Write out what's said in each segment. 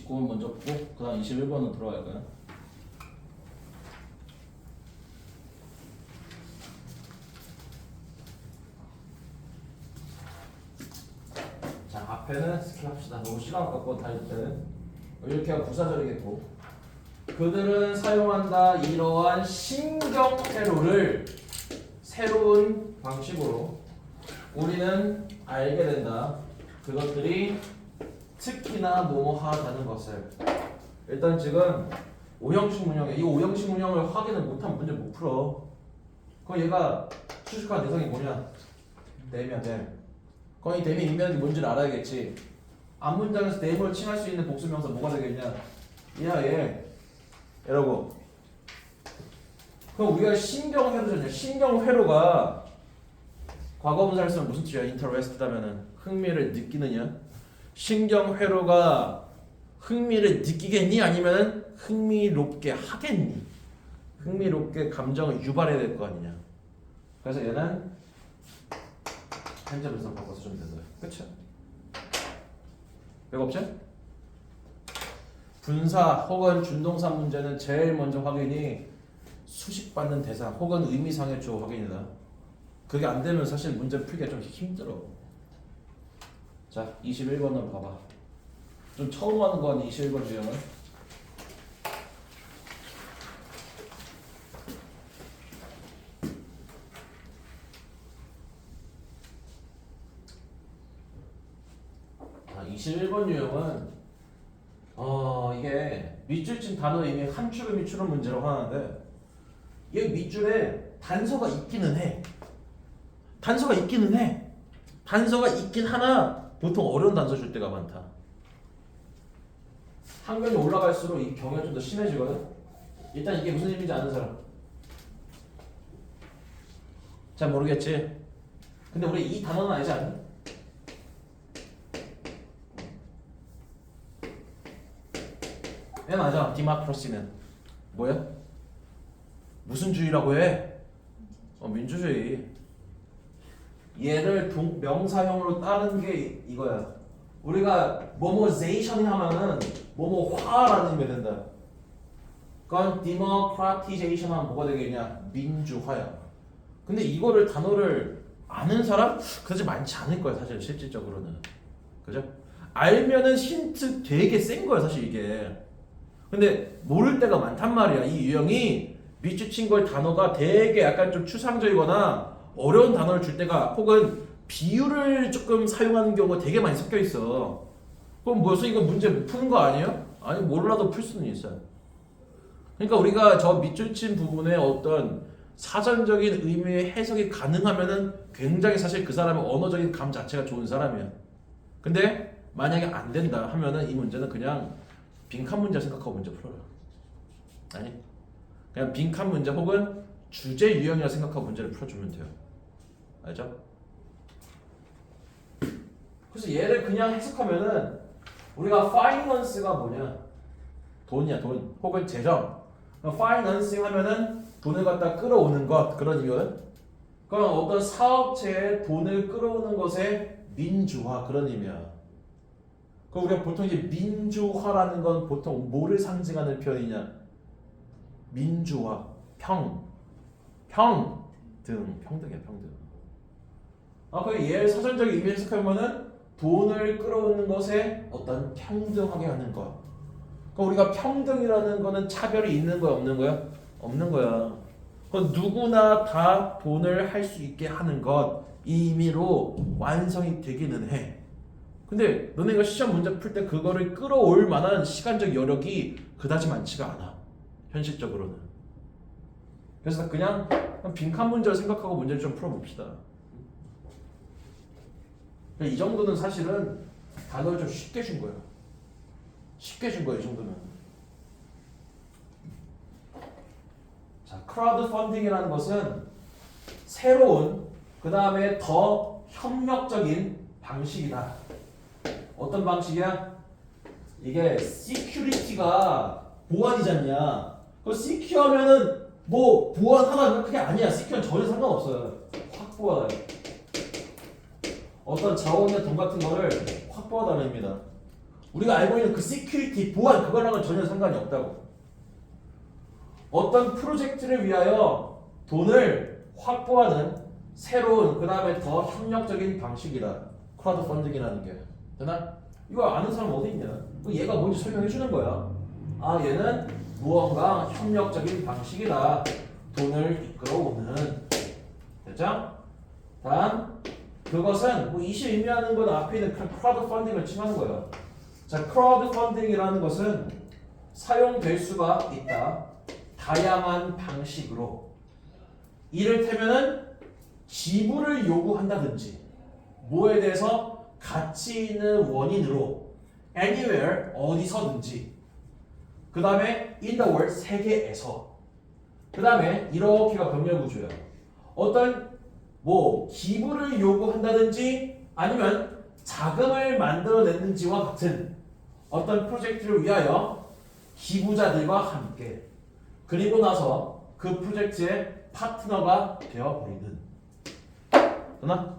29번 먼저 보고 그 다음 21번으로 들어갈까요? 자, 앞에는 스킵합시다. 너무 시간 갖고 다닐 때는 이렇게 하고 부사절이겠고, 그들은 사용한다 이러한 신경 회로를 새로운 방식으로 우리는 알게 된다. 그것들이 특히나 뭐뭐하다는 것을. 일단 지금 오형식 문형에 이 오형식 문형을 확인을 못하면 문제 못 풀어. 그럼 얘가 수식한 대상이 뭐냐? 댐이야, 댐. 그럼 이 댐의 의미하는 게 뭔지를 알아야겠지. 앞문장에서 댐을 칭할 수 있는 복수명사 뭐가 되겠냐? 얘라고. 그럼 우리가 신경회로잖냐. 신경회로가 과거분사를 쓰면 무슨 뜻이야? interested 하면은 흥미를 느끼느냐? 신경회로가 흥미를 느끼겠니? 아니면 흥미롭게 하겠니? 흥미롭게 감정을 유발해야 될 거 아니냐. 그래서 얘는 현재 분사 바꿔서 좀 된다. 그쵸? 왜 없지? 분사 혹은 준동사 문제는 제일 먼저 확인이 수식받는 대상 혹은 의미상의 주어 확인이다. 그게 안 되면 사실 문제 풀기가 좀 힘들어. 자, 21번으로 가봐. 좀 처음 하는 거 아니 21번 유형은? 자, 21번 유형은 이게 밑줄 친 단어의 의미 한 줄의 밑줄은 문제라고 하는데, 이 밑줄에 단서가 있기는 해. 단서가 있긴 하나 보통 어려운 단서 줄 때가 많다. 한글이 올라갈수록 이 경우가 좀 더 심해지거든. 일단 이게 무슨 의미인지 아는 사람? 잘 모르겠지? 근데 우리 이 단어는 알지 않니? 네, 맞아. 디마크로시는 뭐야? 무슨 주의라고 해? 민주주의. 얘를 명사형으로 따른 게 이거야. 우리가 뭐뭐제이션이 하면은 뭐뭐화라는 의미가 된다. 그건 democratization 하면 뭐가 되겠냐? 민주화야. 근데 이거를 단어를 아는 사람 그다지 많지 않을 거야, 사실 실질적으로는. 그죠? 알면은 힌트 되게 센 거야, 사실 이게. 근데 모를 때가 많단 말이야. 이 유형이 밑줄 친 걸 단어가 되게 약간 좀 추상적이거나 어려운 단어를 줄 때가, 혹은 비유를 조금 사용하는 경우가 되게 많이 섞여 있어. 그럼 뭐여서 이거 문제 못 푸는 거 아니에요? 아니, 몰라도 풀 수는 있어요. 그러니까 우리가 저 밑줄 친 부분에 어떤 사전적인 의미의 해석이 가능하면은 굉장히 사실 그 사람의 언어적인 감 자체가 좋은 사람이야. 근데 만약에 안 된다 하면은 이 문제는 그냥 빈칸 문제 생각하고 문제 풀어요. 아니, 그냥 빈칸 문제 혹은 주제 유형이라 생각하고 문제를 풀어주면 돼요. 알죠? 그래서 얘를 그냥 해석하면은 우리가 파이낸스가 뭐냐? 돈이야, 돈. 혹은 재정. 파이낸싱 하면은 돈을 갖다 끌어오는 것, 그런 의미거든. 그럼 어떤 사업체에 돈을 끌어오는 것의 민주화, 그런 의미야. 그럼 우리가 보통 이제 민주화라는 건 보통 뭐를 상징하는 표현이냐? 민주화, 평등이야, 평등. 그럼 얘를 사전적인 의미 해석하면은 돈을 끌어오는 것에 어떤 평등하게 하는 것. 그럼 우리가 평등이라는 거는 차별이 있는 거야, 없는 거야? 없는 거야. 그건 누구나 다 돈을 할 수 있게 하는 것, 이 의미로 완성이 되기는 해. 근데 너네가 시험 문제 풀 때 그거를 끌어올 만한 시간적 여력이 그다지 많지가 않아, 현실적으로는. 그래서 그냥 빈칸 문제를 생각하고 문제를 좀 풀어봅시다. 이 정도는 사실은 단어를 좀 쉽게 준 거야. 쉽게 준 거야, 이 정도는. 자, 크라우드 펀딩이라는 것은 새로운, 그 다음에 더 협력적인 방식이다. 어떤 방식이야? 이게 시큐리티가 보안이잖냐. 그 시큐하면은 뭐 보안하다 그게 아니야. 시큐는 전혀 상관없어요. 확보하다. 어떤 자원의 돈 같은 거를 확보하다는 의미다. 우리가 알고 있는 그 시큐리티 보안 그거랑은 전혀 상관이 없다고. 어떤 프로젝트를 위하여 돈을 확보하는 새로운 그 다음에 더 협력적인 방식이다. 크라우드 펀딩이라는 게. 되나? 이거 아는 사람 어디 있냐? 얘가 뭔지 설명해 주는 거야. 아 얘는 무언가 협력적인 방식이다. 돈을 이끌어오는. 됐죠? 다음 그것은 뭐 이시 의미하는 건 앞에 있는 크라우드 펀딩을 칭하는 거예요. 자, 크라우드 펀딩이라는 것은 사용될 수가 있다. 다양한 방식으로. 이를테면은 지불을 요구한다든지 뭐에 대해서 가치 있는 원인으로 anywhere 어디서든지 그 다음에 in the world 세계에서 그 다음에 이렇게가 병렬 구조예요. 어떤 뭐 기부를 요구한다든지 아니면 자금을 만들어냈는지와 같은 어떤 프로젝트를 위하여 기부자들과 함께 그리고 나서 그 프로젝트의 파트너가 되어버리는. 되나?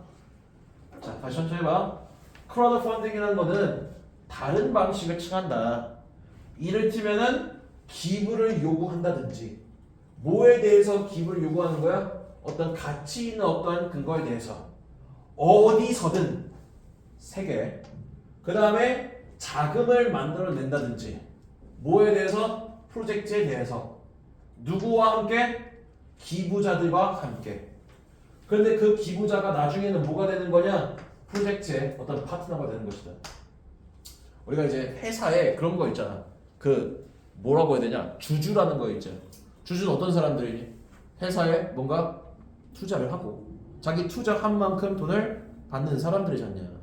자, 다시 천천히 해봐. 크라우드 펀딩이라는 거는 다른 방식을 칭한다. 이를테면은 기부를 요구한다든지 뭐에 대해서 기부를 요구하는 거야? 어떤 가치 있는 어떤 근거에 대해서 어디서든 세계 그 다음에 자금을 만들어낸다든지 뭐에 대해서? 프로젝트에 대해서 누구와 함께? 기부자들과 함께. 그런데 그 기부자가 나중에는 뭐가 되는 거냐? 프로젝트의 어떤 파트너가 되는 것이다. 우리가 이제 회사에 그런 거 있잖아. 그 뭐라고 해야 되냐? 주주라는 거 있죠. 주주는 어떤 사람들이니? 회사에 뭔가 투자를 하고 자기 투자한 만큼 돈을 받는 사람들이잖냐.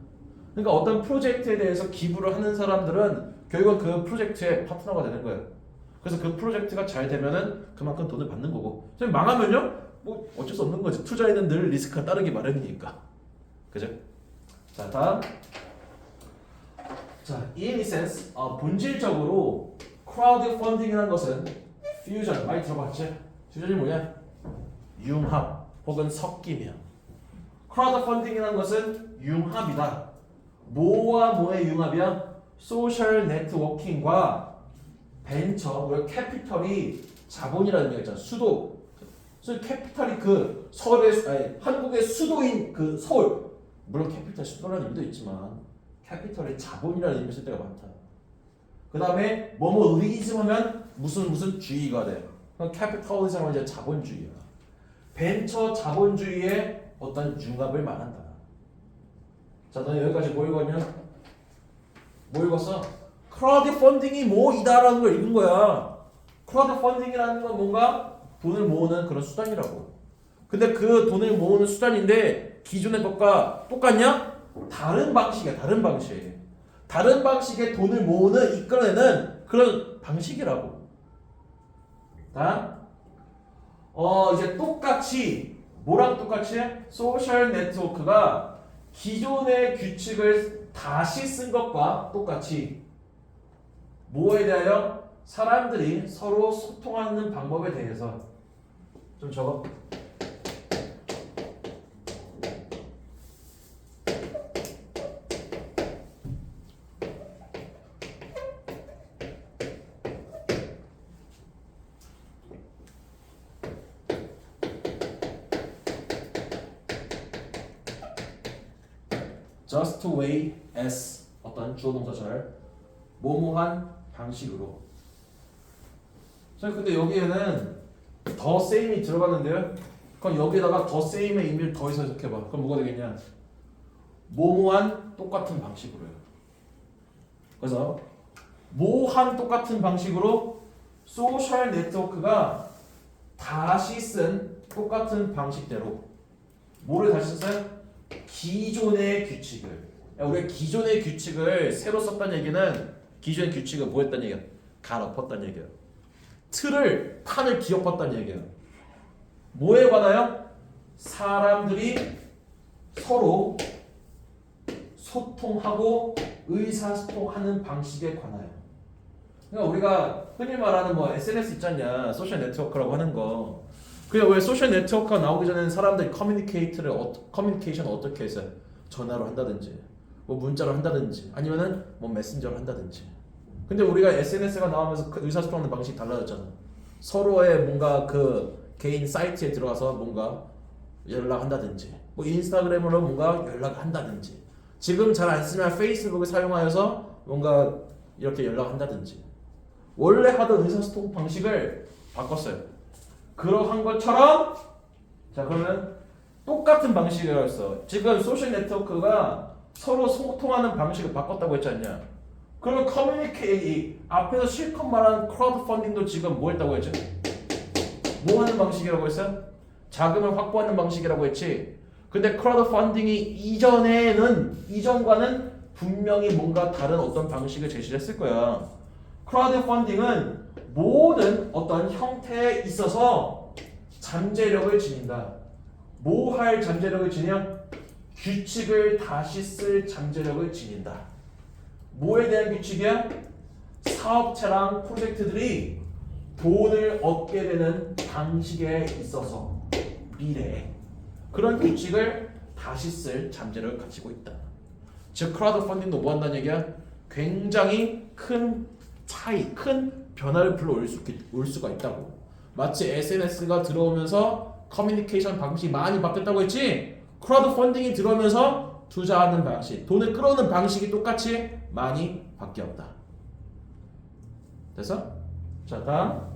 그러니까 어떤 프로젝트에 대해서 기부를 하는 사람들은 결국은 그 프로젝트의 파트너가 되는 거예요. 그래서 그 프로젝트가 잘 되면은 그만큼 돈을 받는 거고, 망하면요? 뭐 어쩔 수 없는 거지. 투자에는 늘 리스크가 따르기 마련이니까. 그죠? 자, 다음. 자, in essence, 본질적으로 크라우드 펀딩이라는 것은 퓨전, 많이 들어봤지? 퓨전이 뭐냐? 융합 혹은 섞이며. 크라우드 펀딩이라는 것은 융합이다. 뭐와 뭐의 융합이야? 소셜 네트워킹과 벤처, 캐피털이 자본이라는 얘기가 있잖아. 수도. 캐피탈이 그 서울의 아니, 한국의 수도인 그 서울. 물론 캐피탈 수도라는 의미도 있지만 캐피털의 자본이라는 의미를 쓸 때가 많다. 그 다음에 뭐뭐 리즘 하면 무슨 주의가 돼. 캐피털리즘은 이제 자본주의야. 벤처 자본주의의 어떤 융합을 말한다. 자, 너 여기까지 뭐 읽었냐? 뭐 읽었어? 크라우드 펀딩이 뭐이다라는 걸 읽은 거야. 크라우드 펀딩이라는 건 뭔가 돈을 모으는 그런 수단이라고. 근데 그 돈을 모으는 수단인데 기존의 것과 똑같냐? 다른 방식이야. 다른 방식. 다른 방식의 돈을 모으는 이끌어내는 그런 방식이라고. 다음. 이제 똑같이 뭐랑 똑같이? 소셜 네트워크가 기존의 규칙을 다시 쓴 것과 똑같이 뭐에 대하여? 사람들이 서로 소통하는 방법에 대해서. 좀 적어. just way as 어떤 주어 동사절 뭐뭐한 방식으로. 근데 여기에는 더 same이 들어가는데요. 그럼 여기에다가 더 same의 의미를 더해서 해석해봐. 그럼 뭐가 되겠냐? 뭐뭐한 똑같은 방식으로요. 그래서 뭐한 똑같은 방식으로 소셜 네트워크가 다시 쓴 똑같은 방식대로 뭐를 다시 썼어요? 기존의 규칙을. 우리가 기존의 규칙을 새로 썼다는 얘기는 기존의 규칙을 뭐 했다는 얘기야? 갈아엎었다는 얘기야. 판을 뒤엎었다는 얘기야. 뭐에 관하여? 사람들이 서로 소통하고 의사소통하는 방식에 관하여. 그러니까 우리가 흔히 말하는 뭐 SNS 있잖냐, 소셜 네트워크라고 하는 거. 그냥 왜 소셜 네트워크가 나오기 전에는 사람들이 커뮤니케이션을 어떻게 했어요? 전화로 한다든지 뭐 문자로 한다든지 아니면은 뭐 메신저로 한다든지. 근데 우리가 SNS가 나오면서 그 의사소통하는 방식이 달라졌잖아. 서로의 뭔가 그 개인 사이트에 들어가서 뭔가 연락한다든지 뭐 인스타그램으로 뭔가 연락한다든지 지금 잘 안 쓰면 페이스북을 사용하여서 뭔가 이렇게 연락한다든지 원래 하던 의사소통 방식을 바꿨어요. 그러한 것처럼 자 그러면 똑같은 방식이라고 했어. 지금 소셜 네트워크가 서로 소통하는 방식을 바꿨다고 했지 않냐. 그러면 커뮤니케이 앞에서 실컷 말하는 크라우드 펀딩도 지금 뭐 했다고 했죠? 뭐 하는 방식이라고 했어요? 자금을 확보하는 방식이라고 했지. 근데 크라우드 펀딩이 이전과는 분명히 뭔가 다른 어떤 방식을 제시를 했을 거야. 크라우드 펀딩은 모든 어떤 형태에 있어서 잠재력을 지닌다. 뭐 할 잠재력을 지냐? 규칙을 다시 쓸 잠재력을 지닌다. 뭐에 대한 규칙이야? 사업체랑 프로젝트들이 돈을 얻게 되는 방식에 있어서 미래에 그런 규칙을 다시 쓸 잠재력을 가지고 있다. 즉 크라우드 펀딩도 뭐 한다는 얘기야? 굉장히 큰 차이, 큰 변화를 불러올 수가 있다고. 마치 SNS가 들어오면서 커뮤니케이션 방식이 많이 바뀌었다고 했지? 크라우드 펀딩이 들어오면서 투자하는 방식, 돈을 끌어오는 방식이 똑같이 많이 바뀌었다. 됐어? 자, 다음.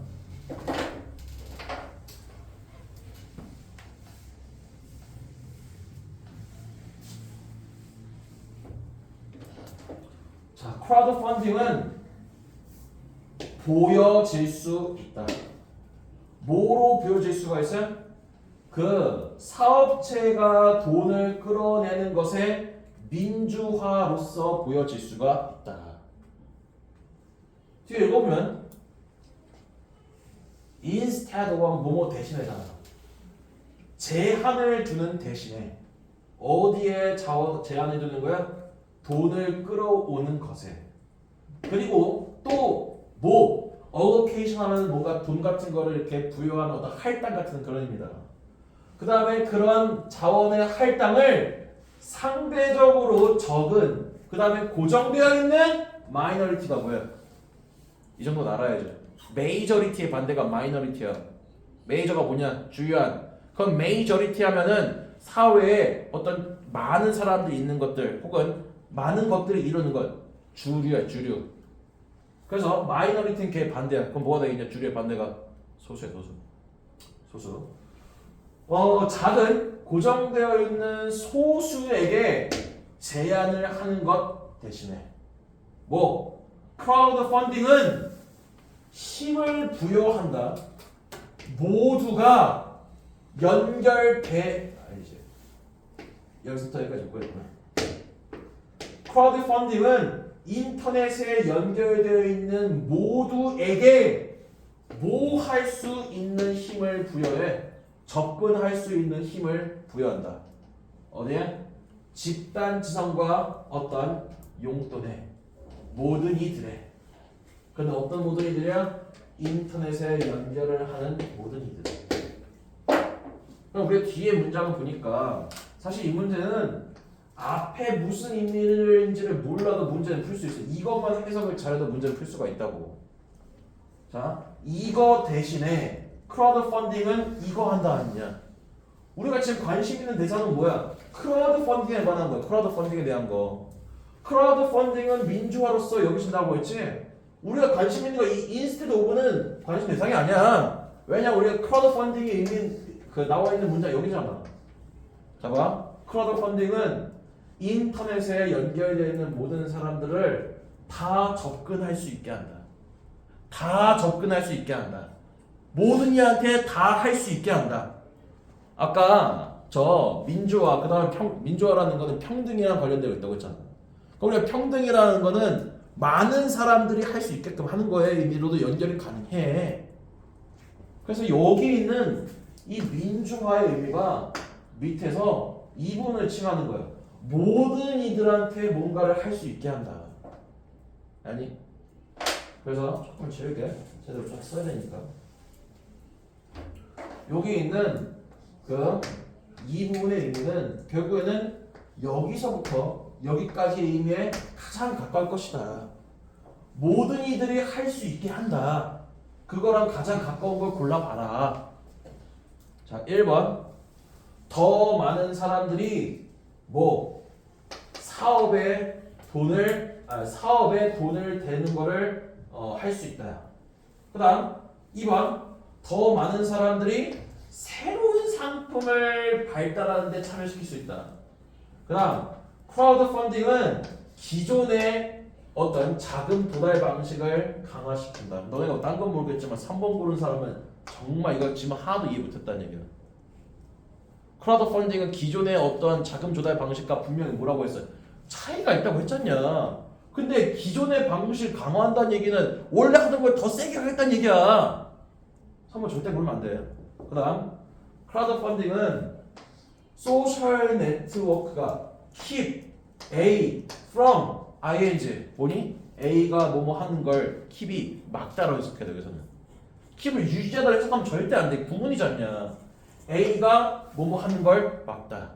자, 크라우드 펀딩은 보여질 수 있다. 뭐로 보여질 수가 있어요? 그 사업체가 돈을 끌어내는 것의 민주화로서 보여질 수가 있다. 뒤에 읽어보면 instead of 뭐뭐 대신에잖아. 제한을 두는 대신에 어디에 제한을 두는 거야? 돈을 끌어오는 것에. 그리고 또 뭐 allocation 하면 뭔가 돈 같은 거를 이렇게 부여하는 어떤 할당 같은 그런 의미다. 그 다음에 그런 자원의 할당을 상대적으로 적은 그 다음에 고정되어 있는 마이너리티가 뭐야? 이 정도는 알아야죠. 메이저리티의 반대가 마이너리티야. 메이저가 뭐냐? 주요한. 그럼 메이저리티 하면은 사회에 어떤 많은 사람들이 있는 것들 혹은 많은 것들이 이루는 것 주류야, 주류. 그래서 마이너리티는 걔 반대야. 그럼 뭐가 되겠냐? 주류의 반대가 소수야, 소수. 작은 고정되어 있는 소수에게 제한을 하는 것 대신에 뭐 크라우드 펀딩은 힘을 부여한다. 모두가 이제 여기서부터 여기까지 보였구나. 크라우드 펀딩은 인터넷에 연결되어 있는 모두에게 뭐 할 수 있는 힘을 부여해. 접근할 수 있는 힘을 부여한다. 어디에? 집단 지성과 어떤 용돈에 모든 이들에. 근데 어떤 모든 이들이야? 인터넷에 연결을 하는 모든 이들. 그럼 우리가 뒤에 문장을 보니까 사실 이 문제는 앞에 무슨 의미인지를 몰라도 문제는 풀 수 있어. 이것만 해석을 잘해도 문제를 풀 수가 있다고. 자, 이거 대신에 크라우드 펀딩은 이거 한다 아니냐? 우리가 지금 관심 있는 대상은 뭐야? 크라우드 펀딩에 관한 거야. 크라우드 펀딩에 대한 거. 크라우드 펀딩은 민주화로서 여기신다고 했지? 우리가 관심 있는 거 이 인스티드 오브는 관심 대상이 아니야. 왜냐? 우리가 크라우드 펀딩이 이미 나와 있는 문장 여기잖아. 자 봐. 크라우드 펀딩은 인터넷에 연결되어 있는 모든 사람들을 다 접근할 수 있게 한다. 다 접근할 수 있게 한다. 모든 이한테 다 할 수 있게 한다. 아까 저 민주화 그다음에 민주화라는 거는 평등이랑 관련되어 있다고 했잖아. 그러니까 우리가 평등이라는 거는 많은 사람들이 할 수 있게끔 하는 거에 의미로도 연결이 가능해. 그래서 여기 있는 이 민주화의 의미가 밑에서 이 부분을 칭하는 거야. 모든 이들한테 뭔가를 할 수 있게 한다. 아니? 그래서 조금 지울게. 제대로 좀 써야 되니까. 여기 있는 이 부분의 의미는 결국에는 여기서부터 여기까지의 의미에 가장 가까울 것이다. 모든 이들이 할 수 있게 한다. 그거랑 가장 가까운 걸 골라봐라. 자, 1번. 더 많은 사람들이 뭐 사업에 돈을 대는 거를 할 수 있다. 그 다음 2번. 더 많은 사람들이 새로운 상품을 발달하는 데 참여시킬 수 있다. 그 다음 크라우드 펀딩은 기존의 어떤 자금 도달 방식을 강화시킨다. 너네가 딴 건 모르겠지만 3번 고른 사람은 정말 이거 지금 하나도 이해 못했다는 얘기야. 크라우드 펀딩은 기존의 어떤 자금 조달 방식과 분명히 뭐라고 했어요? 차이가 있다고 했잖냐. 근데 기존의 방식을 강화한다는 얘기는 원래 하던 걸 더 세게 하겠다는 얘기야. 3번 절대 모르면 안 돼. 그 다음 크라우드 펀딩은 소셜 네트워크가 keep A from ing 뭐니? A가 뭐뭐 하는 걸 keep이 막다라고 해석해야 돼. 여기서는 keep을 유지하다 해석하면 절대 안 돼. 구문이잖냐. A가 뭐뭐 하는 걸 막다.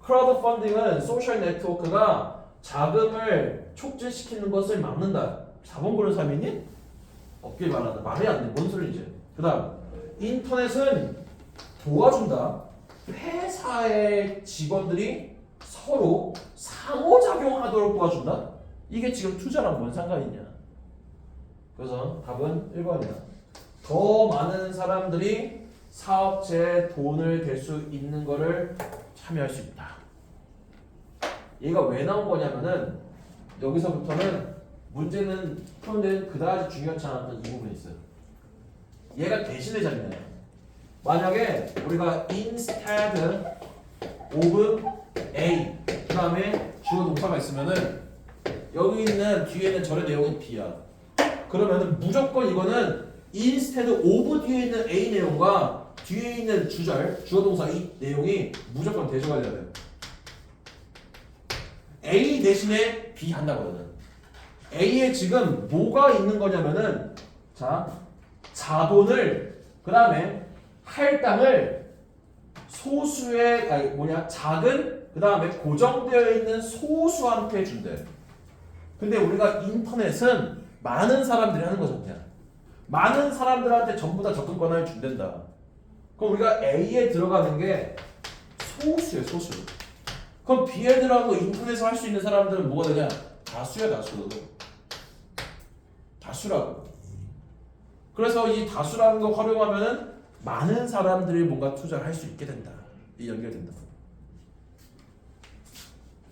크라우드 펀딩은 소셜 네트워크가 자금을 촉진시키는 것을 막는다. 4번 고른 사람이니? 없길 바란다. 말이 안 돼. 뭔 소리지? 그 다음 인터넷은 도와준다. 회사의 직원들이 서로 상호작용하도록 도와준다? 이게 지금 투자랑 뭔 상관이냐? 그래서 답은 1번이야. 더 많은 사람들이 사업체에 돈을 댈 수 있는 거를 참여할 수 있다. 얘가 왜 나온 거냐면은 여기서부터는 문제는 푸는데 그다지 중요하지 않았던 이 부분이 있어요. 얘가 대신되잖아요. 만약에 우리가 instead of A 그 다음에 주어 동사가 있으면은 여기 있는 뒤에 있는 절의 내용이 B야. 그러면은 무조건 이거는 instead of 뒤에 있는 A 내용과 뒤에 있는 주절 주어 동사 이 내용이 무조건 대조가 돼야 돼요. A 대신에 B 한다거든. A에 지금 뭐가 있는 거냐면은 자 자본을 그 다음에 할당을 소수의 작은 그 다음에 고정되어 있는 소수한테 준대. 근데 우리가 인터넷은 많은 사람들이 하는 거잖냐. 많은 사람들한테 전부 다 접근 권한을 준댄다. 그럼 우리가 A에 들어가는 게 소수예요, 소수. 그럼 B에 들어가고 인터넷을 할 수 있는 사람들은 뭐가 되냐? 다수야, 다수. 다수라고. 그래서 이 다수라는 거 활용하면은 많은 사람들이 뭔가 투자를 할 수 있게 된다. 이 연결된다.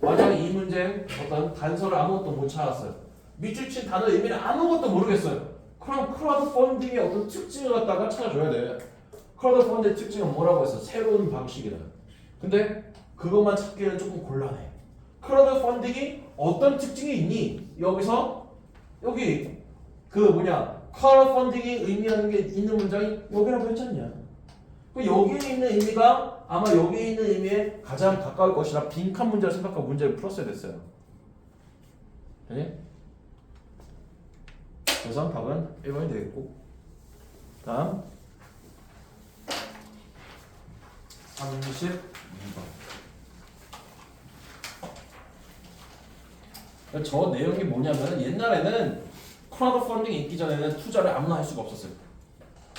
만약에 이 문제 어떤 단서를 아무것도 못 찾았어요. 밑줄 친 단어 의미는 아무것도 모르겠어요. 그럼 크라우드 펀딩의 어떤 특징을 갖다가 찾아줘야 돼. 크라우드 펀딩의 특징은 뭐라고 했어? 새로운 방식이다. 근데 그것만 찾기는 조금 곤란해. 크라우드 펀딩이 어떤 특징이 있니? 여기서 여기 크라우드 펀딩이 의미하는 게 있는 문장이 여기라고 했잖냐. 여기에 있는 의미가 아마 여기에 있는 의미에 가장 가까울 것이라 빈칸 문제를 생각하고 문제를 풀었어야 됐어요. 네? 그래서 답은 1번이 되겠고 다음 32번. 저 내용이 뭐냐면 옛날에는 크라우드 펀딩이 있기 전에는 투자를 아무나 할 수가 없었어요.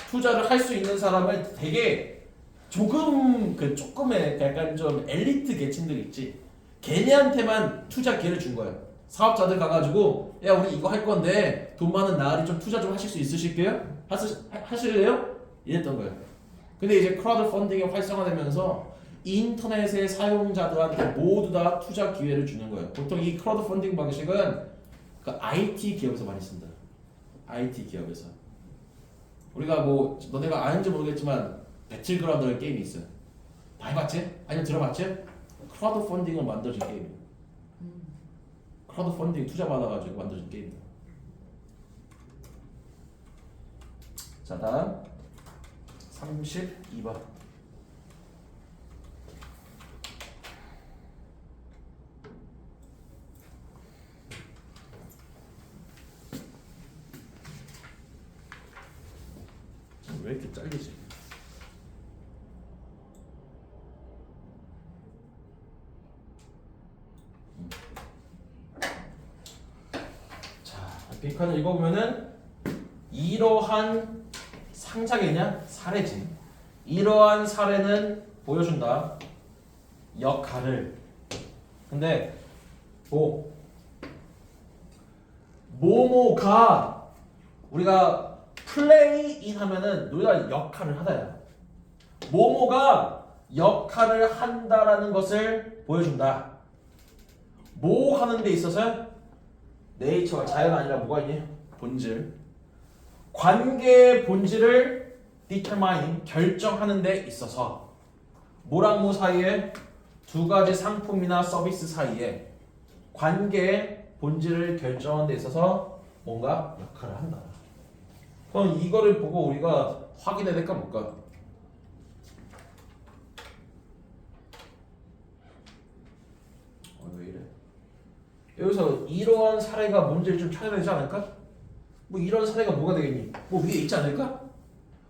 투자를 할 수 있는 사람을 되게 조금의 약간 좀 엘리트 계층들 있지. 걔네한테만 투자 기회를 준 거예요. 사업자들 가가지고 야 우리 이거 할 건데 돈 많은 나으리 좀 투자 좀 하실 수 있으실게요? 하실래요? 이랬던 거예요. 근데 이제 크라우드 펀딩이 활성화되면서 인터넷의 사용자들한테 모두 다 투자 기회를 주는 거예요. 보통 이 크라우드 펀딩 방식은 그 IT 기업에서 많이 쓴다. IT 기업에서. 우리가 뭐 너네가 아는지 모르겠지만 배틀그라운드라는 게임이 있어요. 많이 봤지? 아니면 들어봤지? 크라우드 펀딩을 만들어진 게임이에요. 크라우드 펀딩 투자 받아가지고 만들어진 게임이에요. 자 다음 32번. 왜 이렇게 잘리지? 뒷칸을 읽어보면은 이러한 상장이냐? 사례지. 이러한 사례는 보여준다. 역할을. 근데 뭐뭐가 우리가 플레이인 하면은 우리가 역할을 하다야. 뭐뭐가 역할을 한다라는 것을 보여준다. 뭐 하는 데 있어서 네이처가 자연 아니라 뭐가 있니? 본질. 관계의 본질을 determine 결정하는 데 있어서 뭐랑 뭐 사이에 두 가지 상품이나 서비스 사이에 관계의 본질을 결정하는 데 있어서 뭔가 역할을 한다. 그럼 이거를 보고 우리가 확인해야 될까 뭘까? 왜 이래? 여기서 이러한 사례가 뭔지를 좀 찾아야 되지 않을까? 뭐 이런 사례가 뭐가 되겠니? 뭐 위에 있지 않을까?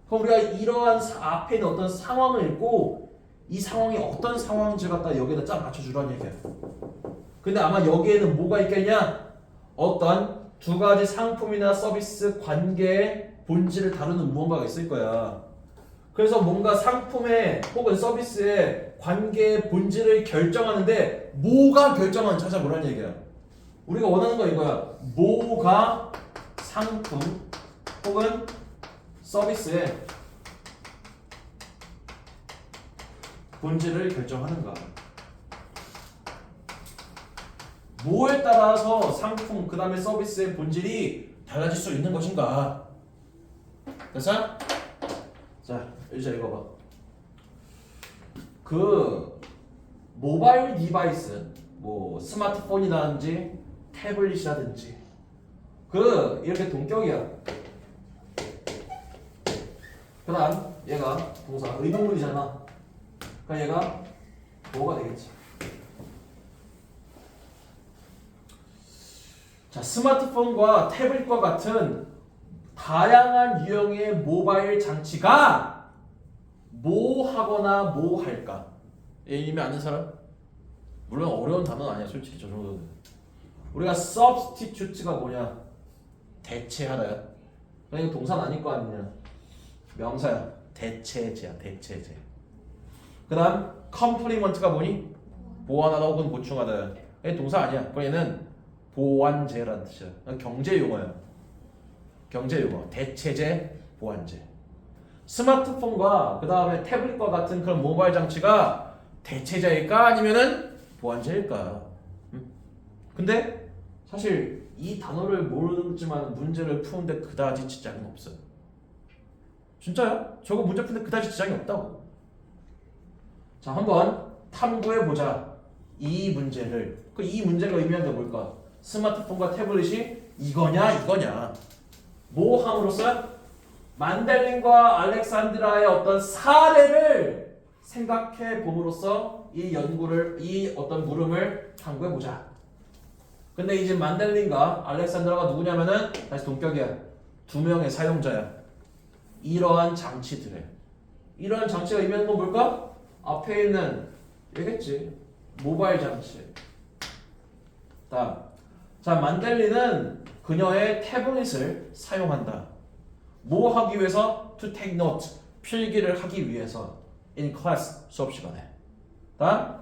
그럼 우리가 이러한 앞에 있는 어떤 상황을 읽고 이 상황이 어떤 상황인지 갖다 여기다 쫙 맞춰주라는 얘기야. 근데 아마 여기에는 뭐가 있겠냐? 어떤 두 가지 상품이나 서비스 관계의 본질을 다루는 무언가가 있을 거야. 그래서 뭔가 상품의 혹은 서비스의 관계의 본질을 결정하는데 뭐가 결정하는지 찾아보라는 얘기야. 우리가 원하는 건 이거야. 뭐가 상품 혹은 서비스의 본질을 결정하는가. 뭐에 따라서 상품 그 다음에 서비스의 본질이 달라질 수 있는 것인가. 됐어? 자, 이제 읽어봐. 그 모바일 디바이스, 뭐 스마트폰이라든지 태블릿이라든지 그 이렇게 동격이야. 그 다음 얘가 동사 의동문이잖아. 그러니까 얘가 뭐가 되겠지? 자, 스마트폰과 태블릿과 같은 다양한 유형의 모바일 장치가 뭐 하거나 뭐 할까? 이미 아는 사람? 물론 어려운 단어는 아니야, 솔직히 저 정도는. 우리가 substitute가 뭐냐? 대체하다야. 그러니까 동사는 아닐 거 아니냐? 명사야. 대체제야, 대체제. 그 다음 complement가 뭐니? 보완하다 혹은 보충하다. 얘 동사 아니야. 얘는 보완제라는 뜻이야. 경제 용어야. 경제 용어. 대체제, 보완제. 스마트폰과 그 다음에 태블릿과 같은 그런 모바일 장치가 대체제일까 아니면은 보완제일까? 근데 사실 이 단어를 모르지만 문제를 푸는데 그다지 지장은 없어요. 진짜요? 저거 문제 푸는데 그다지 지장이 없다고. 자, 한번 탐구해보자. 이 문제를. 이 문제가 의미하는 게 뭘까? 스마트폰과 태블릿이 이거냐 이거냐. 뭐 함으로써? 만델린과 알렉산드라의 어떤 사례를 생각해 봄으로써 이 연구를, 이 어떤 물음을 탐구해보자. 근데 이제 만델린과 알렉산드라가 누구냐면은 다시 동격이야. 두 명의 사용자야. 이러한 장치들에. 이러한 장치가 의미하는 건 뭘까? 앞에 있는 얘겠지. 모바일 장치. 다음. 자, 만델린은 그녀의 태블릿을 사용한다. 뭐 하기 위해서? To take note. 필기를 하기 위해서. In class. 수업 시간에. 다음.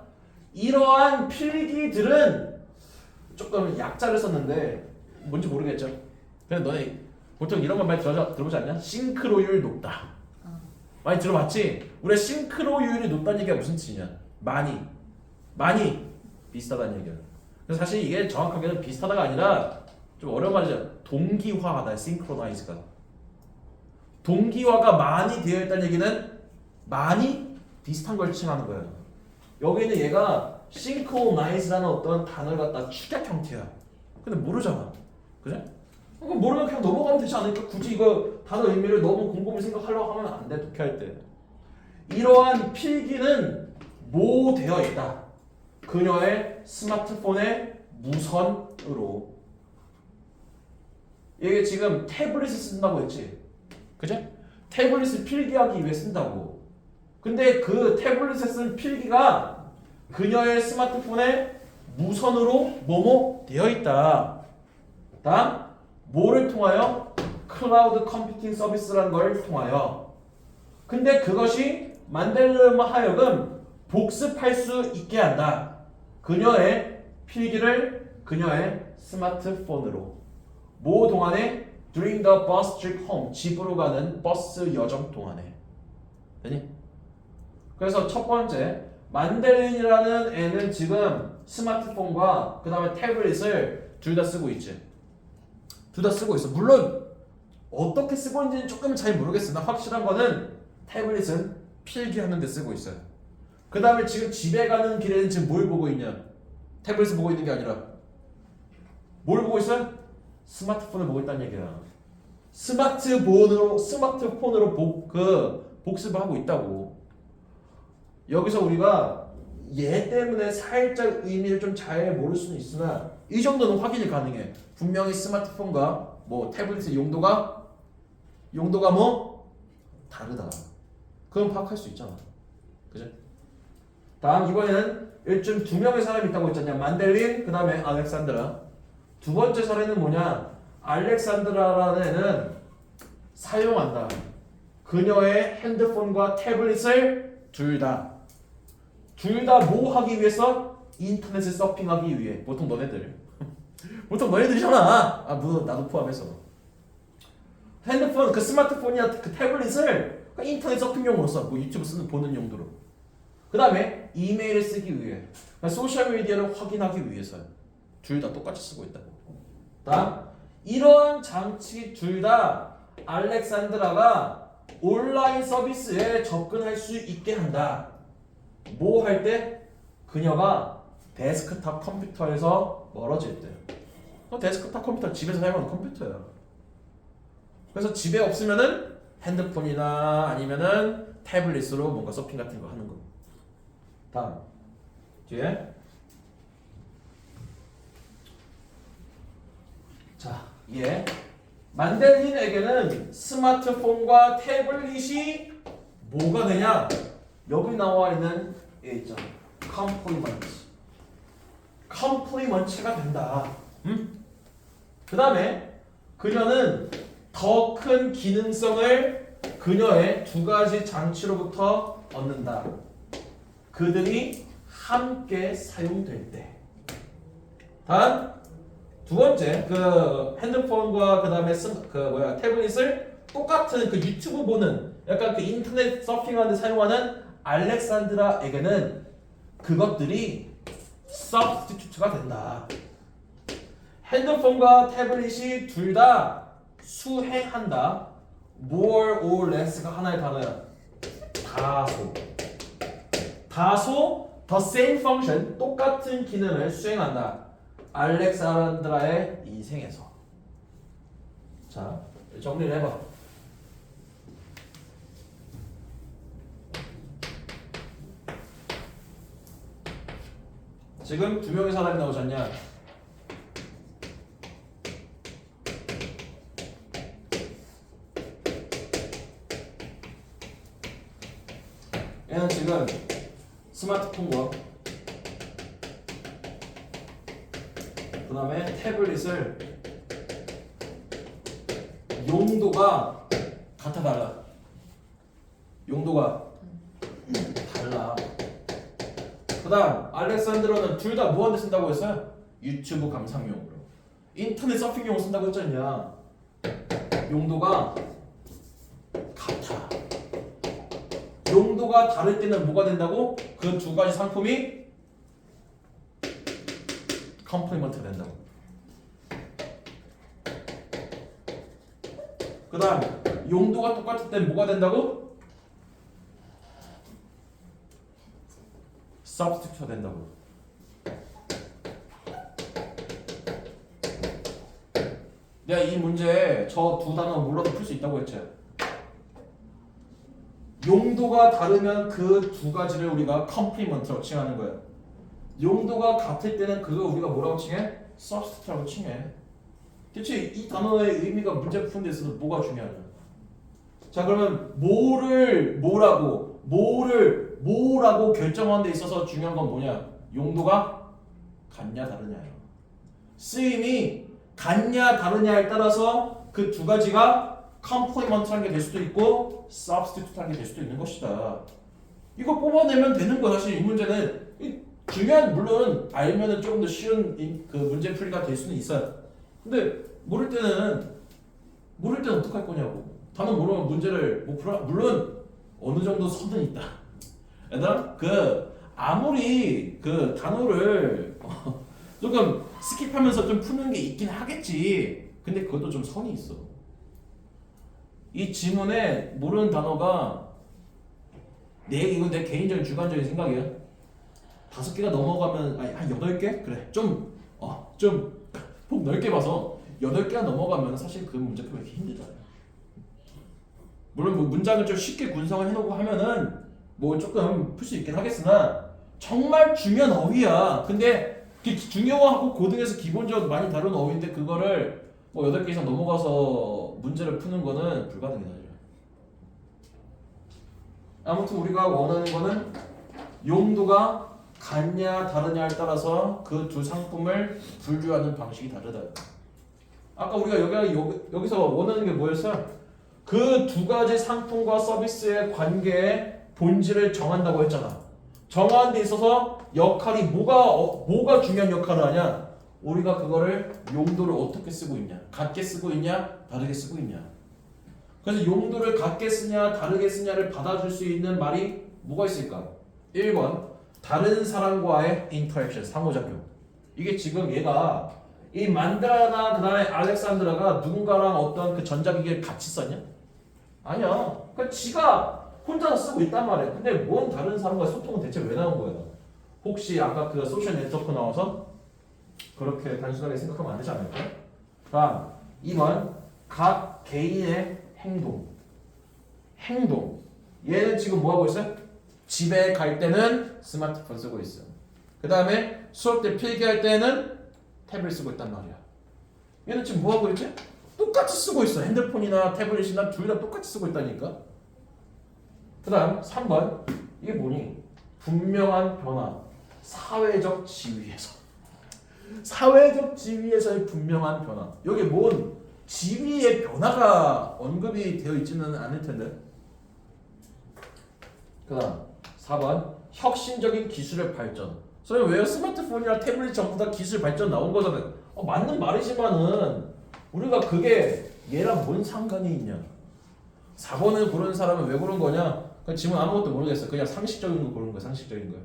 이러한 필기들은 조금 약자를 썼는데 뭔지 모르겠죠. 근데 너네 보통 이런 거 많이 들어보지 않냐? 싱크로율 높다. 많이 들어봤지? 우리 싱크로율이 높다는 얘기가 무슨 뜻이냐? 많이 비슷하다는 얘기야. 그래서 사실 이게 정확하게는 비슷하다가 아니라 좀 어려운 말이죠. 동기화하다. 싱크로나이즈가. 동기화가 많이 되어 있다는 얘기는 많이 비슷한 걸 칭하는 거예요. 여기는 얘가 싱크로나이즈라는 어떤 단어를 갖다 축약 형태야. 근데 모르잖아. 그래? 그럼 모르면 그냥 넘어가면 되지 않을까? 굳이 이거 단어 의미를 너무 곰곰이 생각하려고 하면 안 돼. 독해할 때. 이러한 필기는 뭐 되어 있다. 그녀의 스마트폰의 무선으로. 이게 지금 태블릿을 쓴다고 했지. 그죠? 태블릿을 필기하기 위해 쓴다고. 근데 그 태블릿에 쓴 필기가 그녀의 스마트폰에 무선으로 뭐뭐 되어 있다. 다음 뭐를 통하여? 클라우드 컴퓨팅 서비스라는 걸 통하여. 근데 그것이 만델르마 하여금 복습할 수 있게 한다. 그녀의 필기를 그녀의 스마트폰으로. 뭐 동안에? During the bus trip home. 집으로 가는 버스 여정 동안에. 되니? 그래서 첫 번째, 만델린이라는 애는 지금 스마트폰과 그 다음에 태블릿을 둘 다 쓰고 있지. 둘 다 쓰고 있어. 물론 어떻게 쓰고 있는지는 조금 잘 모르겠으나 확실한 거는 태블릿은 필기하는 데 쓰고 있어요. 그 다음에 지금 집에 가는 길에는 지금 뭘 보고 있냐? 태블릿을 보고 있는 게 아니라 뭘 보고 있어요? 스마트폰을 보고 있다는 얘기야. 스마트폰으로 복습을 하고 있다고. 여기서 우리가 얘 때문에 살짝 의미를 좀 잘 모를 수는 있으나 이 정도는 확인이 가능해. 분명히 스마트폰과 뭐 태블릿의 용도가 뭐 다르다. 그건 파악할 수 있잖아. 그죠? 다음 이번에는 요즘 두 명의 사람이 있다고 했잖냐. 만델린 그 다음에 알렉산드라. 두 번째 사례는 뭐냐. 알렉산드라라는 애는 사용한다. 그녀의 핸드폰과 태블릿을 둘 다 뭐 하기 위해서? 인터넷을 서핑하기 위해. 보통 너네들이잖아. 아 물론 나도 포함해서. 핸드폰 그 스마트폰이나 그 태블릿을 인터넷 서핑용으로 써. 뭐 유튜브 보는 용도로. 그 다음에 이메일을 쓰기 위해. 그러니까 소셜미디어를 확인하기 위해서요. 둘 다 똑같이 쓰고 있다고. 다음 이런 장치 둘 다 알렉산드라가 온라인 서비스에 접근할 수 있게 한다. 뭐 할 때? 그녀가 데스크탑 컴퓨터에서 멀어질 때. 데스크탑 컴퓨터 집에서 사용하는 컴퓨터야. 그래서 집에 없으면은 핸드폰이나 아니면은 태블릿으로 뭔가 서핑 같은 거 하는 거. 다음 뒤에 자, 얘 만델린에게는 스마트폰과 태블릿이 뭐가 되냐? 여기 나와 있는 얘 있잖아. 컴플리먼트가 된다. 그 다음에 그녀는 더 큰 기능성을 그녀의 두 가지 장치로부터 얻는다. 그들이 함께 사용될 때. 다음 두 번째 그 핸드폰과 그 다음에 태블릿을 똑같은 그 유튜브 보는 약간 그 인터넷 서핑하는 데 사용하는 알렉산드라에게는 그것들이 substitute가 된다. 핸드폰과 태블릿이 둘 다 수행한다. more or less가 하나의 단어야. 다소 the same function 똑같은 기능을 수행한다. 알렉산드라의 인생에서. 자, 정리를 해봐. 지금 두 명의 사람이 나오셨냐? 얘는 지금 스마트폰과 그 다음에 태블릿을 용도가 같아 달라. 용도가 달라. 그 다음 알렉산드로는 둘 다 뭐한테 쓴다고 했어요? 유튜브 감상용으로. 인터넷 서핑용으로 쓴다고 했잖냐. 용도가 같아. 용도가 다를 때는 뭐가 된다고? 그 두 가지 상품이 컴플리먼트가 된다고. 그 다음 용도가 똑같을 땐 뭐가 된다고? substitute가 된다고. 내가 이 문제 저 두 단어 몰라도 풀 수 있다고 했죠. 용도가 다르면 그 두 가지를 우리가 컴플리먼트라고 칭하는 거야. 용도가 같을 때는 그거 우리가 뭐라고 칭해? substitute라고 칭해. 대체 이 단어의 의미가 문제 푸는 데 있어서 뭐가 중요하냐? 자, 그러면 뭐라고 결정하는 데 있어서 중요한 건 뭐냐? 용도가 같냐 다르냐요. 쓰임이 같냐 다르냐에 따라서 그 두 가지가 컴플리먼트한 게 될 수도 있고 서브스티튜트한 게 될 수도 있는 것이다. 이거 뽑아내면 되는 거야. 사실 이 문제는 중요한 물론 알면은 조금 더 쉬운 그 문제 풀이가 될 수는 있어요. 근데 모를 때는 어떡할 거냐고. 단어 모르면 문제를 못 풀어. 물론 어느 정도 선은 있다. 얘들아 아무리 그 단어를 조금 스킵하면서 좀 푸는 게 있긴 하겠지. 근데 그것도 좀 선이 있어. 이 지문에 모르는 단어가 이거 내 개인적인 주관적인 생각이야. 5개가 넘어가면 한 8개? 그래. 좀 폭 넓게 봐서 8개가 넘어가면 사실 그 문제 풀기 힘들잖아요. 물론 뭐 문장을 좀 쉽게 구성을 해놓고 하면은 뭐 조금 풀 수 있긴 하겠으나 정말 중요한 어휘야. 근데 중요하고 고등에서 기본적으로 많이 다루는 어휘인데 그거를 뭐 8개 이상 넘어가서 문제를 푸는 거는 불가능이다. 아무튼 우리가 원하는 거는 용도가 같냐 다르냐에 따라서 그 두 상품을 분류하는 방식이 다르다. 아까 우리가 여기서 원하는 게 뭐였어요? 그 두 가지 상품과 서비스의 관계의 본질을 정한다고 했잖아. 정하는 데 있어서 역할이 뭐가 중요한 역할을 하냐? 우리가 그거를 용도를 어떻게 쓰고 있냐? 같게 쓰고 있냐? 다르게 쓰고 있냐? 그래서 용도를 같게 쓰냐 다르게 쓰냐를 받아줄 수 있는 말이 뭐가 있을까? 1번 다른 사람과의 인터랙션, 상호작용. 이게 지금 얘가 이 만드라나 그다음에 알렉산드라가 누군가랑 어떤 그 전자기기를 같이 썼냐? 아니야. 그러니까 지가 혼자서 쓰고 있단 말이야. 근데 뭔 다른 사람과의 소통은 대체 왜 나온 거야? 혹시 아까 그 소셜 네트워크 나와서 그렇게 단순하게 생각하면 안 되지 않을까? 다음 2번 각 개인의 행동. 얘는 지금 뭐 하고 있어요? 집에 갈 때는 스마트폰 쓰고 있어. 그 다음에 수업 때 필기할 때는 태블릿 쓰고 있단 말이야. 얘는 지금 뭐 하고 있지? 똑같이 쓰고 있어. 핸드폰이나 태블릿이나 둘 다 똑같이 쓰고 있다니까. 그 다음 3번 이게 뭐니? 분명한 변화. 사회적 지위에서의 분명한 변화. 여기 뭔 지위의 변화가 언급이 되어 있지는 않을 텐데. 그 다음 4번 혁신적인 기술의 발전. 선생님 왜요? 스마트폰이나 태블릿 전부 다 기술 발전 나온 거잖아요. 맞는 말이지만은 우리가 그게 얘랑 뭔 상관이 있냐. 4번을 고르는 사람은 왜 고른 거냐? 그 지문 아무것도 모르겠어. 그냥 상식적인 거 고른 거야. 상식적인 거.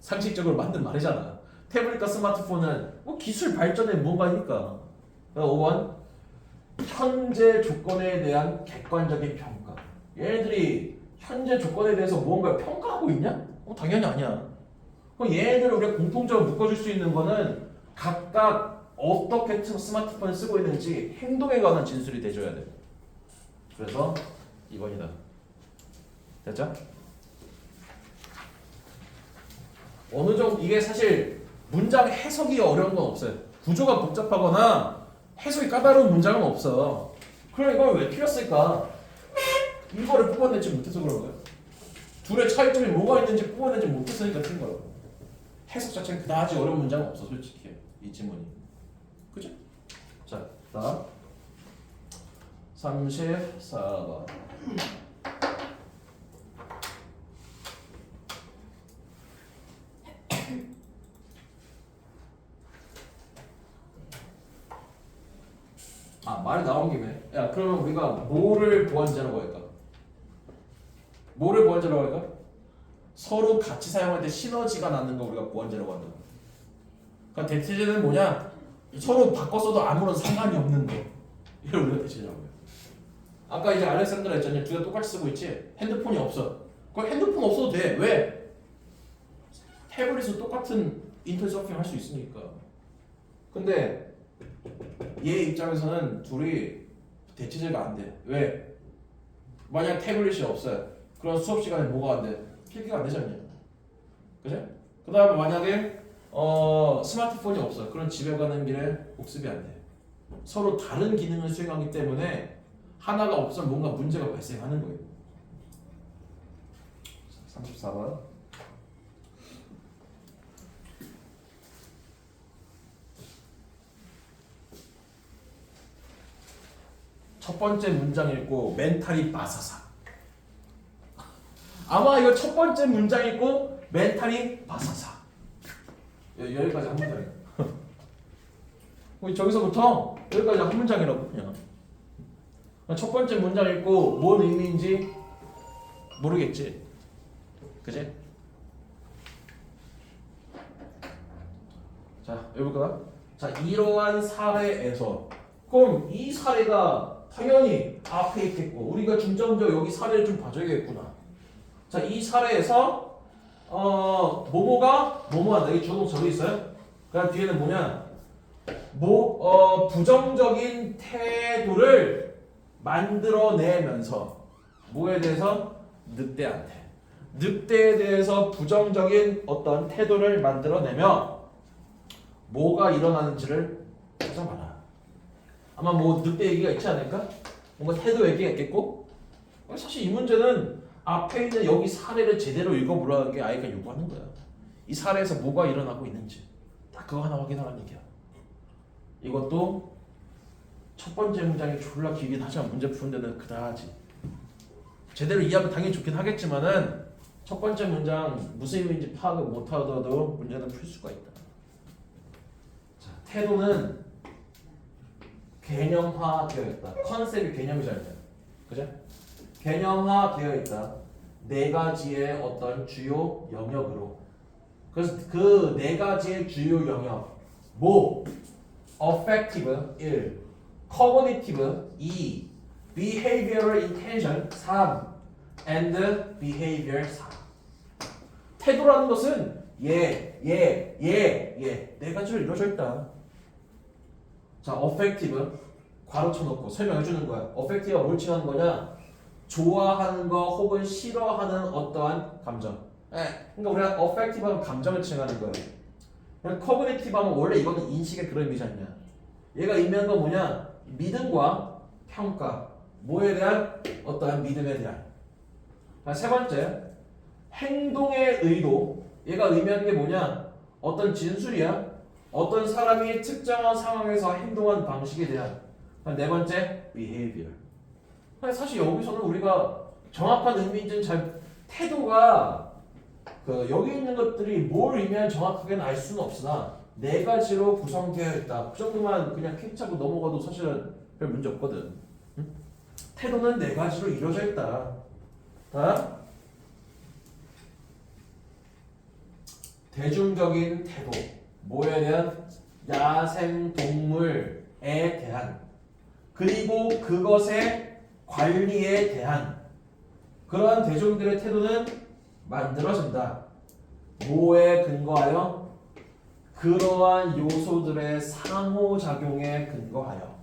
상식적으로 맞는 말이잖아. 태블릿과 스마트폰은 뭐 기술 발전에 뭐가니까. 5번 현재 조건에 대한 객관적인 평가. 얘네들이 현재 조건에 대해서 무언가를 평가하고 있냐? 당연히 아니야. 그럼 얘네들을 우리가 공통적으로 묶어줄 수 있는 거는 각각 어떻게 스마트폰을 쓰고 있는지 행동에 관한 진술이 돼줘야 돼. 그래서 2번이다. 됐죠? 어느 정도 이게 사실 문장 해석이 어려운 건 없어요. 구조가 복잡하거나 해석이 까다로운 문장은 없어. 그럼 이걸 왜 틀렸을까? 이거를 뽑아내지 못해서 그런 거야. 둘의 차이점이 뭐가 있는지 뽑아내지 못했으니까 틀린 거라고. 해석 자체는 그다지 어려운 문장은 없어 솔직히 이 지문이. 그죠? 자, 다음 34번. 말이 나온 김에 야 그러면 우리가 뭐를 보완제라고 할까? 뭐를 보완제라고 할까? 서로 같이 사용할 때 시너지가 나는 거 우리가 보완제라고 한다. 그러니까 대체제는 뭐냐? 서로 바꿔 써도 아무런 상관이 없는 거. 이걸 우리가 대체제라고 해요. 아까 이제 알렉산드라 했잖아요. 둘 다 똑같이 쓰고 있지? 핸드폰이 없어. 그럼 핸드폰 없어도 돼. 왜? 태블릿은 똑같은 인터넷 서핑 할 수 있으니까. 근데 얘 입장에서는 둘이 대체제가 안 돼. 왜? 만약 태블릿이 없어요. 그럼 수업 시간에 뭐가 안 돼? 필기가 안 되지 않냐? 그죠? 그 다음에 만약에 스마트폰이 없어. 그럼 집에 가는 길에 복습이 안 돼. 서로 다른 기능을 수행하기 때문에 하나가 없으면 뭔가 문제가 발생하는 거예요. 34번. 첫 번째 문장 읽고 멘탈이 바사삭. 아마 이거 첫 번째 문장 읽고 멘탈이 바사삭. 여기까지 한 문장이야. 저기서부터 여기까지 한 문장이라고 그냥. 첫 번째 문장 읽고 뭔 의미인지 모르겠지. 그지? 자, 여기 볼까요? 자, 이러한 사례에서 그럼 이 사례가 당연히 앞에 있겠고 우리가 중점적 여기 사례를 좀 봐줘야겠구나. 자, 이 사례에서 뭐뭐가 뭐뭐한다. 이게 주어동 적혀 있어요. 그 뒤에는 뭐냐? 부정적인 태도를 만들어내면서 뭐에 대해서? 늑대에 대해서 부정적인 어떤 태도를 만들어내며 뭐가 일어나는지를 찾아봐라. 아마 뭐 늑대 얘기가 있지 않을까? 뭔가 태도 얘기가 있겠고. 사실 이 문제는 앞에 있는 여기 사례를 제대로 읽어보라는 게 아이가 요구하는 거야. 이 사례에서 뭐가 일어나고 있는지 딱 그거 하나 확인하라는 얘기야. 이것도 첫 번째 문장이 졸라 길긴 하지만 문제 푸는 데는 그다지 제대로 이해하면 당연히 좋긴 하겠지만은 첫 번째 문장 무슨 의미인지 파악을 못하더라도 문제는 풀 수가 있다. 자, 태도는 개념화되어 있다. 컨셉이 개념이잖아요. 그죠? 개념화되어 있다. 네 가지의 어떤 주요 영역으로. 그래서 그 네 가지의 주요 영역 뭐? affective 1, cognitive 2, behavioral intention 3, and behavior 4. 태도라는 것은 네 가지로 이루어져 있다. 자, affective 괄호 쳐놓고 설명해 주는 거야. affective가 뭘 칭하는 거냐? 좋아하는 거 혹은 싫어하는 어떠한 감정. 그러니까 우리가 affective하면 감정을 칭하는 거야. cognitive 하면 원래 이거는 인식의 그런 의미지 않냐. 얘가 의미하는 건 뭐냐? 믿음과 평가. 뭐에 대한? 어떠한 믿음에 대한. 세 번째, 행동의 의도. 얘가 의미하는 게 뭐냐? 어떤 진술이야. 어떤 사람이 특정한 상황에서 행동한 방식에 대한. 네 번째, behavior. 사실 여기서는 우리가 정확한 의미인지는 잘 태도가 여기 있는 것들이 뭘 의미하는 정확하게는 알 수는 없으나 네 가지로 구성되어 있다. 그 정도만 그냥 캡처하고 넘어가도 사실은 별 문제 없거든. 응? 태도는 네 가지로 이루어져 있다. 다 대중적인 태도, 뭐에 대한? 야생동물에 대한, 그리고 그것의 관리에 대한 그러한 대중들의 태도는 만들어진다. 뭐에 근거하여? 그러한 요소들의 상호작용에 근거하여.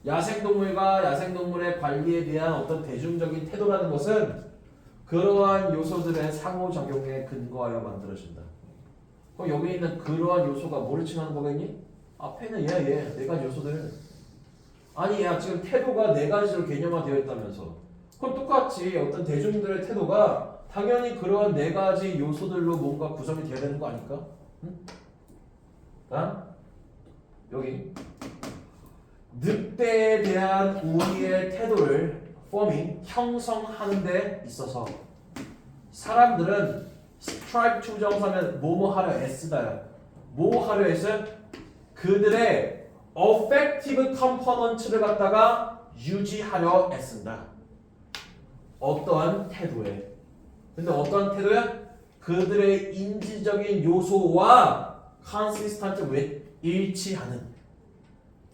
야생동물과 야생동물의 관리에 대한 어떤 대중적인 태도라는 것은 그러한 요소들의 상호작용에 근거하여 만들어진다. 그럼 여기 있는 그러한 요소가 뭐를 칭하는 거겠니? 앞에는 네 가지 요소들. 아니 야 지금 태도가 네 가지로 개념화되어 있다면서. 그럼 똑같이 어떤 대중들의 태도가 당연히 그러한 네 가지 요소들로 뭔가 구성이 되어야 되는 거 아닐까? 응? 여기 늑대에 대한 우리의 태도를 forming, 형성하는 데 있어서 사람들은 스트라이프 투정사면 뭐뭐 하려 애쓰다. 뭐 하려 애써? 그들의 affective component를 갖다가 유지하려 애쓴다. 어떠한 태도에. 근데 어떠한 태도야? 그들의 인지적인 요소와 consistent 일치하는.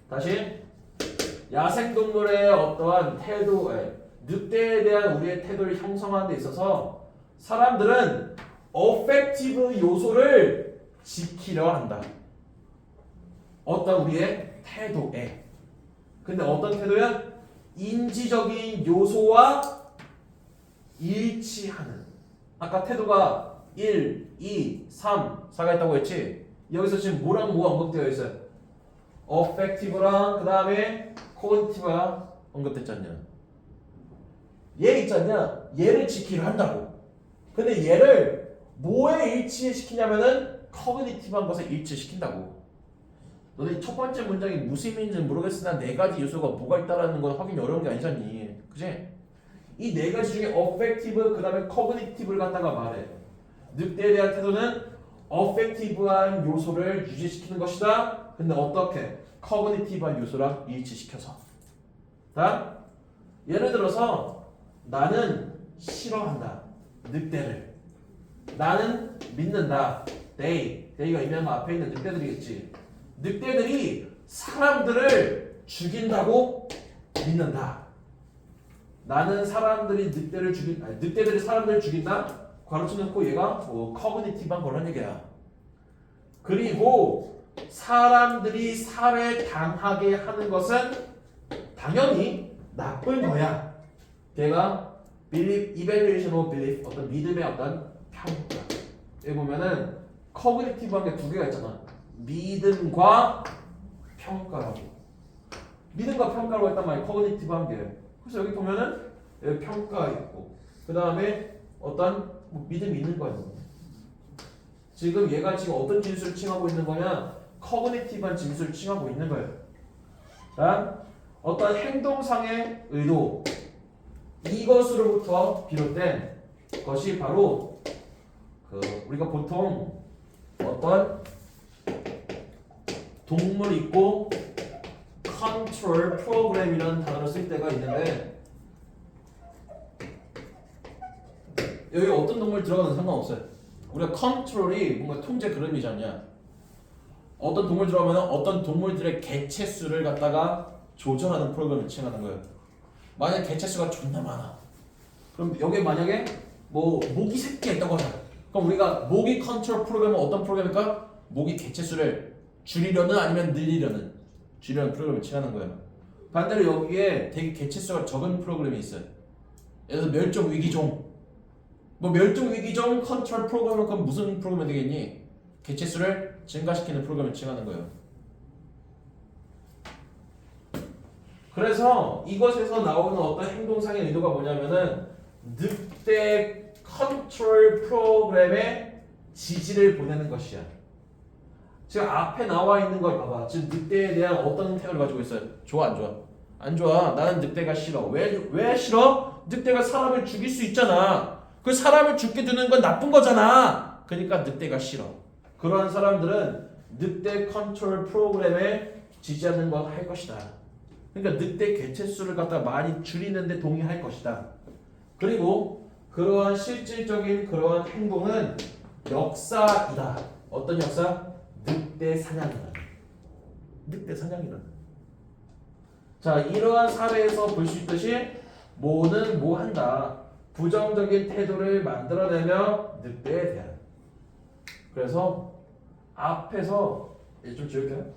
다시 야생동물의 어떠한 태도, 늑대에 대한 우리의 태도를 형성하는 데 있어서 사람들은 affective 요소를 지키려 한다. 어떤 우리의 태도에. 근데 어떤 태도야? 인지적인 요소와 일치하는. 아까 태도가 1, 2, 3, 4가 있다고 했지? 여기서 지금 뭐랑 뭐가 언급되어 있어요? affective랑 그 다음에 cognitive가 언급됐지 않냐? 얘 있지 않냐? 얘를 지키려 한다고. 근데 얘를 뭐에 일치시키냐면은 cognitive한 것에 일치시킨다고. 너네 첫 번째 문장이 무슨 의미인지는 모르겠으나 네 가지 요소가 뭐가 있다라는 건 확인이 어려운 게 아니잖니. 그지? 이 네 가지 중에 affective 그 다음에 cognitive를 갖다가 말해. 늑대에 대한 태도는 affective한 요소를 유지시키는 것이다. 근데 어떻게? cognitive한 요소랑 일치시켜서. 자, 예를 들어서 나는 싫어한다. 늑대를. 나는 믿는다. they가 의미하는 앞에 있는 늑대들이겠지. 늑대들이 사람들을 죽인다고 믿는다. 나는 사람들이 늑대들이 사람들을 죽인다. 괄호치 넣고 얘가 커그니티브한 거란 얘기야. 그리고 사람들이 살해당하게 하는 것은 당연히 나쁜 거야. 걔가 belief, evaluation of belief, 어떤 믿음의 어떤 평가. 여기 보면은 커그니티브한 게 두 개가 있잖아. 믿음과 평가라고. 믿음과 평가라고 했단 말이야. 커그니티브한 게. 그래서 여기 보면은 여기 평가 있고, 그 다음에 어떤 믿음이 있는 거야. 지금 얘가 지금 어떤 진술을 칭하고 있는 거냐? 커그니티브한 진술을 칭하고 있는 거예요. 자, 어떤 행동상의 의도, 이것으로부터 비롯된 것이 바로 우리가 보통 어떤 동물이 있고 컨트롤 프로그램이라는 단어를 쓸 때가 있는데, 여기 어떤 동물 들어가는 상관없어요. 우리가 컨트롤이 뭔가 통제 그런 의미잖냐. 어떤 동물 들어가면 어떤 동물들의 개체수를 갖다가 조절하는 프로그램을 칭하는 거예요. 만약 개체수가 존나 많아. 그럼 여기 만약에 모기 새끼가 있다고 하자. 그럼 우리가 모기 컨트롤 프로그램은 어떤 프로그램일까? 모기 개체수를 줄이려는 아니면 늘리려는 프로그램을 칭하는 거예요. 반대로 여기에 되게 개체수가 적은 프로그램이 있어요. 예를 들어 멸종위기종. 멸종위기종 컨트롤 프로그램은 그럼 무슨 프로그램이 되겠니? 개체수를 증가시키는 프로그램을 칭하는 거예요. 그래서 이것에서 나오는 어떤 행동상의 의도가 뭐냐면은 늑대 컨트롤 프로그램에 지지를 보내는 것이야. 지금 앞에 나와 있는 걸 봐봐. 지금 늑대에 대한 어떤 태도를 가지고 있어요? 좋아, 안 좋아? 안 좋아. 나는 늑대가 싫어. 왜 싫어? 늑대가 사람을 죽일 수 있잖아. 그 사람을 죽게 두는 건 나쁜 거잖아. 그러니까 늑대가 싫어. 그러한 사람들은 늑대 컨트롤 프로그램에 지지하는 걸 할 것이다. 그러니까 늑대 개체수를 갖다 많이 줄이는데 동의할 것이다. 그리고 그러한 실질적인 그러한 행동은 역사이다. 어떤 역사? 늑대 사냥이다. 늑대 사냥이다. 자, 이러한 사례에서 볼 수 있듯이 뭐는 뭐 한다. 부정적인 태도를 만들어내며 늑대에 대한. 그래서 앞에서 좀 지울게요.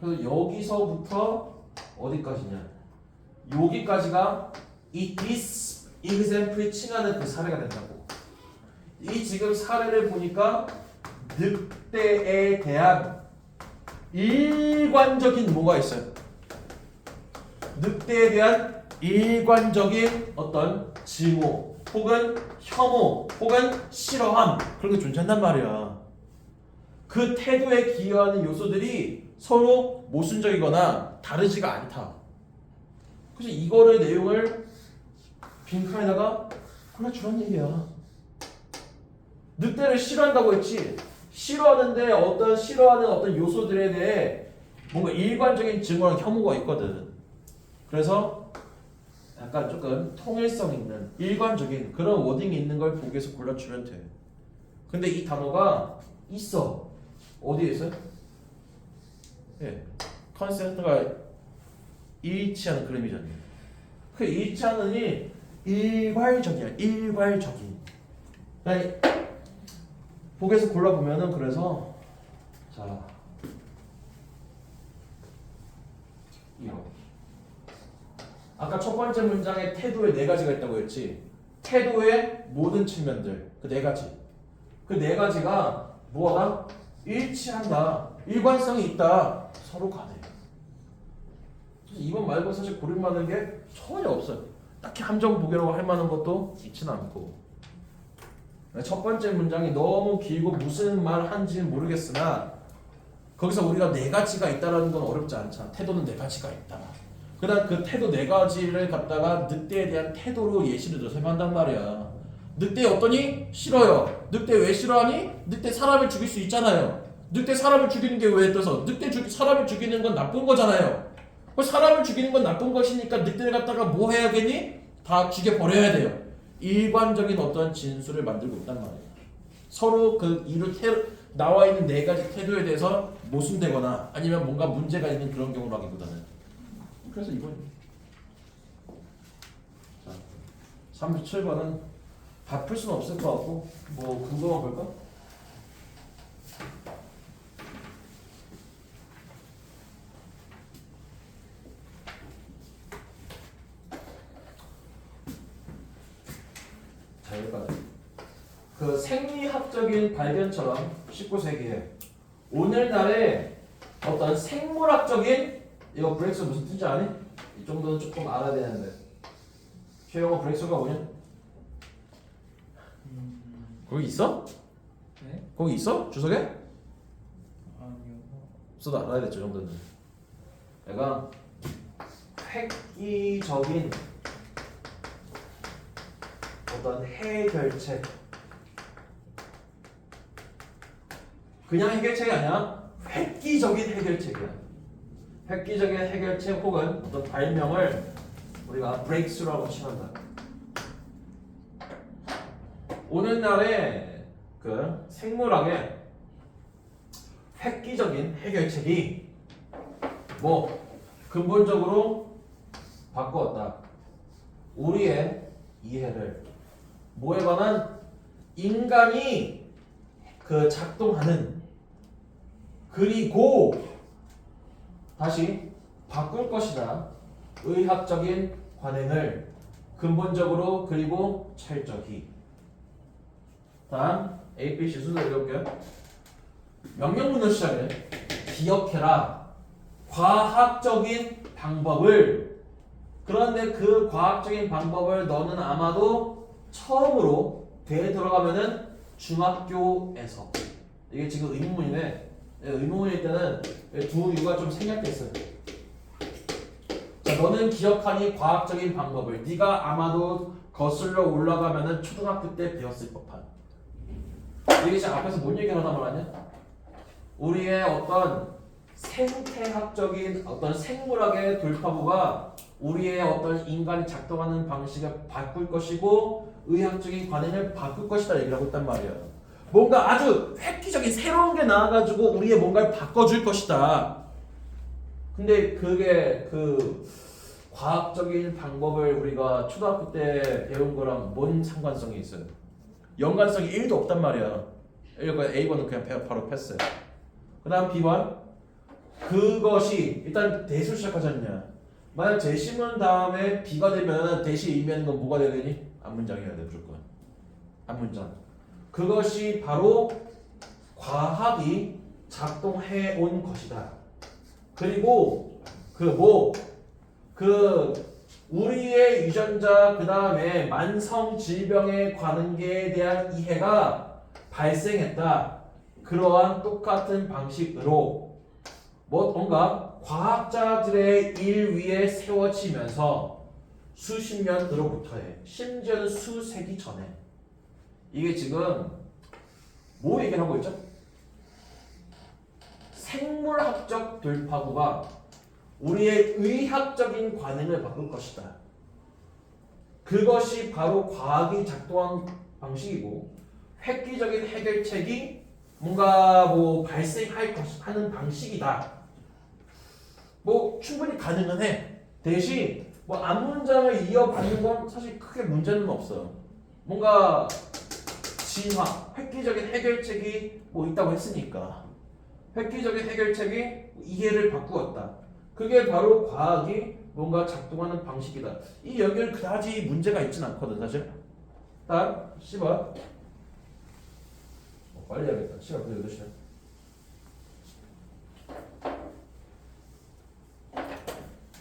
그래서 여기서부터 어디까지냐? 여기까지가 이 this example이 칭하는 그 사례가 된다고. 이 지금 사례를 보니까 늑대에 대한 일관적인 뭐가 있어요? 늑대에 대한 일관적인 어떤 증오 혹은 혐오 혹은 싫어함 그런 게 존재한단 말이야. 그 태도에 기여하는 요소들이 서로 모순적이거나 다르지가 않다. 그래서 이거를 내용을 빈칸에다가 골라주란 얘기야. 늑대를 싫어한다고 했지. 싫어하는데 어떤 싫어하는 어떤 요소들에 대해 뭔가 일관적인 증오랑 혐오가 있거든. 그래서 약간 조금 통일성 있는 일관적인 그런 워딩이 있는 걸 보기 위해서 골라주면 돼. 근데 이 단어가 있어. 어디에 있어요? 예, 컨셉트가 일치하는 그런 의미잖아요. 그 일치하는이 일괄적이야. 일괄적인. 그러니까 보기에서 골라보면은 그래서 자 이거 아까 첫 번째 문장에 태도에 네 가지가 있다고 했지. 태도의 모든 측면들 그 네 가지. 그 네 가지가 뭐하다? 일치한다. 일관성이 있다. 서로 가네. 이번 말고 사실 고를 만한 게 전혀 없어요. 딱히 함정 보기라고 할 만한 것도 있지는 않고. 첫 번째 문장이 너무 길고 무슨 말 한지는 모르겠으나 거기서 우리가 네 가지가 있다라는 건 어렵지 않잖아. 태도는 네 가지가 있다. 그다음 그 태도 네 가지를 갖다가 늑대에 대한 태도로 예시를 들어서 설명한단 말이야. 늑대 어떠니? 싫어요. 늑대 왜 싫어하니? 늑대 사람을 죽일 수 있잖아요. 늑대 사람을 죽이는 게 왜 떠서? 사람을 죽이는 건 나쁜 거잖아요. 사람을 죽이는 건 나쁜 것이니까 늑대를 갖다가 뭐 해야겠니? 다 죽여버려야 돼요. 일관적인 어떤 진술을 만들고 있단 말이에요. 서로 그 나와 있는 네 가지 태도에 대해서 모순되거나 아니면 뭔가 문제가 있는 그런 경우라기보다는. 그래서 이번 37번은 다 풀 수는 없을 것 같고 뭐 궁금한 걸까? 자 여기까지. 그 생리학적인 발견처럼 19세기에 오늘날의 어떤 생물학적인 이거 브레이크 무슨 뜻인지 아니? 이 정도는 조금 알아야 되는데 최영호 브레이크가 뭐냐? 거기 있어? 네? 거기 있어? 주석에? 아니요. 없어도 알아야 돼, 저 정도는. 내가 획기적인 어떤 해결책, 그냥 해결책이 아니야. 획기적인 해결책이야. 획기적인 해결책 혹은 어떤 발명을 우리가 브레이크스루라고 칭한다. 오늘날의 그 생물학의 획기적인 해결책이 뭐 근본적으로 바꾸었다. 우리의 이해를 뭐에 관한 인간이 그 작동하는 그리고 다시 바꿀 것이다. 의학적인 관행을 근본적으로 그리고 철저히. 다음 A, B, C 순서 읽어볼게요. 명령문을 시작해. 기억해라. 과학적인 방법을. 그런데 그 과학적인 방법을 너는 아마도 처음으로 되돌아가면은 중학교에서. 이게 지금 의문문이네. 의문문일 때는 두 유가 좀 생략됐어요. 자, 너는 기억하니 과학적인 방법을. 네가 아마도 거슬러 올라가면은 초등학교 때 배웠을 법한. 이게 지금 앞에서 뭔 얘기를 하다 말았냐? 우리의 어떤 생태학적인 어떤 생물학의 돌파구가 우리의 어떤 인간이 작동하는 방식을 바꿀 것이고 의학적인 관행을 바꿀 것이다 얘기를 하고 있단 말이야. 뭔가 아주 획기적인 새로운 게 나와가지고 우리의 뭔가를 바꿔줄 것이다. 근데 그게 그 과학적인 방법을 우리가 초등학교 때 배운 거랑 뭔 상관성이 있어요? 연관성이 1도 없단 말이야. A번은 그냥 바로 패스. 그 다음 B번. 그것이 일단 대수 시작하잖냐. 만약 제시문 다음에 B가 되면 대시 의미하는 건 뭐가 돼야 되니? 앞문장이어야 돼 무조건. 앞문장. 그것이 바로 과학이 작동해 온 것이다. 그리고 우리의 유전자 그 다음에 만성 질병에 관계에 대한 이해가 발생했다. 그러한 똑같은 방식으로 뭔가 과학자들의 일 위에 세워지면서 수십 년으로부터에 심지어는 수세기 전에 이게 지금 뭐 얘기를 하고 있죠? 생물학적 돌파구가 우리의 의학적인 관행을 바꿀 것이다. 그것이 바로 과학이 작동한 방식이고 획기적인 해결책이 뭔가 뭐 발생하는 방식이다. 뭐 충분히 가능은 해. 대신 뭐 앞문장을 이어받는 건 사실 크게 문제는 없어요. 뭔가 진화, 획기적인 해결책이 뭐 있다고 했으니까 획기적인 해결책이 이해를 바꾸었다. 그게 바로 과학이 뭔가 작동하는 방식이다. 이 연결 그다지 문제가 있진 않거든 사실. 다음 10번. 빨리 해야겠다. 시간 벌써 8시야.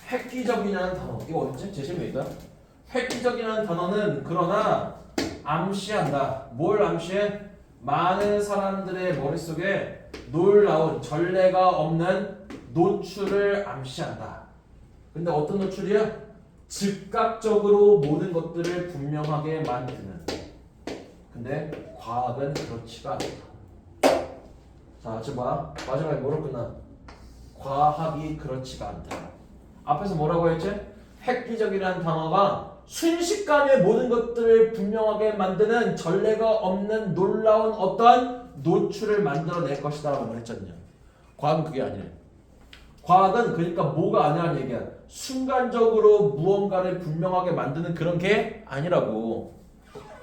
획기적이라는 단어. 이거 어딨지? 제 실무에 있다. 획기적이라는 단어는 그러나 암시한다. 뭘 암시해? 많은 사람들의 머릿속에 놀라운 전례가 없는 노출을 암시한다. 근데 어떤 노출이야? 즉각적으로 모든 것들을 분명하게 만드는. 근데 과학은 그렇지가 않다. 자, 지금 봐. 마지막에 뭐로 끝나? 과학이 그렇지가 않다. 앞에서 뭐라고 했지? 획기적이라는 단어가 순식간에 모든 것들을 분명하게 만드는 전례가 없는 놀라운 어떠한 노출을 만들어낼 것이다 라고 말했잖냐. 과학은 그게 아니래. 과학은 그러니까 뭐가 아니라는 얘기야. 순간적으로 무언가를 분명하게 만드는 그런 게 아니라고.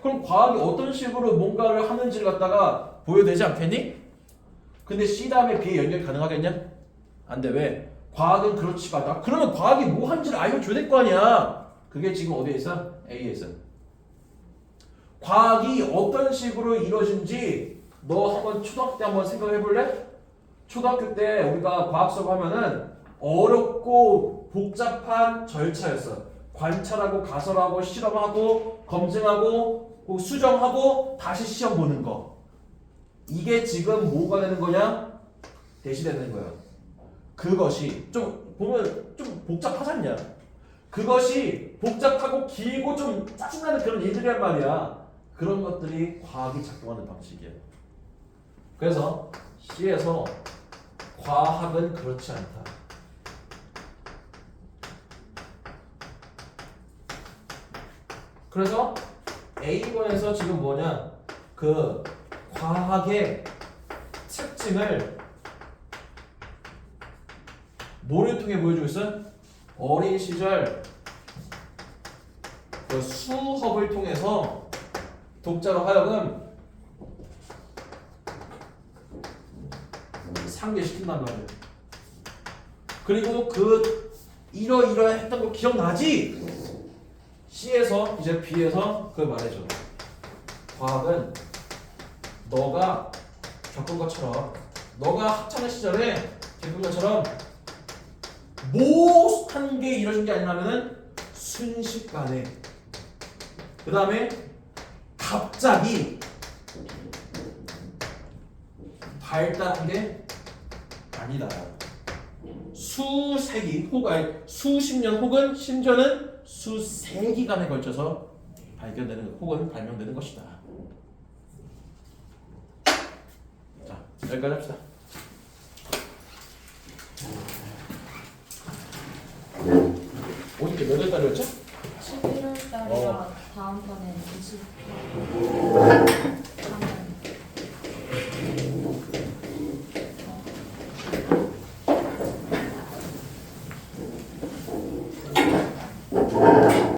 그럼 과학이 어떤 식으로 뭔가를 하는지를 갖다가 보여되지 않겠니? 근데 C 다음에 B에 연결이 가능하겠냐? 안 돼. 왜? 과학은 그렇지가 않다. 그러면 과학이 뭐 하는지를 알려줘야 될 거 아니야. 그게 지금 어디에 있어? A에 있어. 과학이 어떤 식으로 이루어진지 너 한번 초등학교 때 한번 생각해 볼래? 초등학교 때 우리가 과학 수업 하면은 어렵고 복잡한 절차였어. 관찰하고 가설하고 실험하고 검증하고 수정하고 다시 시험 보는 거. 이게 지금 뭐가 되는 거냐? 대시되는 거야. 그것이 좀 보면 좀 복잡하지 않냐? 그것이 복잡하고 길고 좀 짜증나는 그런 일들이란 말이야. 그런 것들이 과학이 작동하는 방식이야. 그래서 C에서 과학은 그렇지 않다. 그래서 A번에서 지금 뭐냐? 그 과학의 특징을 뭐를 통해 보여주고 있어? 어린 시절 그 수업을 통해서 독자로 하여금 상기시킨단 말이야. 그리고 그 이러이러했던 거 기억나지? C에서 이제 B에서 그걸 말해줘. 과학은 너가 겪은 것처럼, 너가 학창 시절에 겪은 것처럼 뭐 하는 게 이루어진 게 아니라면은 순식간에, 그 다음에 갑자기 발달한 게 아니다. 수세기 혹은 아니 수십 년 혹은 심지어는 수세기간에 걸쳐서 발견되는 혹은 발명되는 것이다. 자, 여기까지 합시다. 어저께 몇 월달이었죠? 11월 달이라 다음 번에는 20.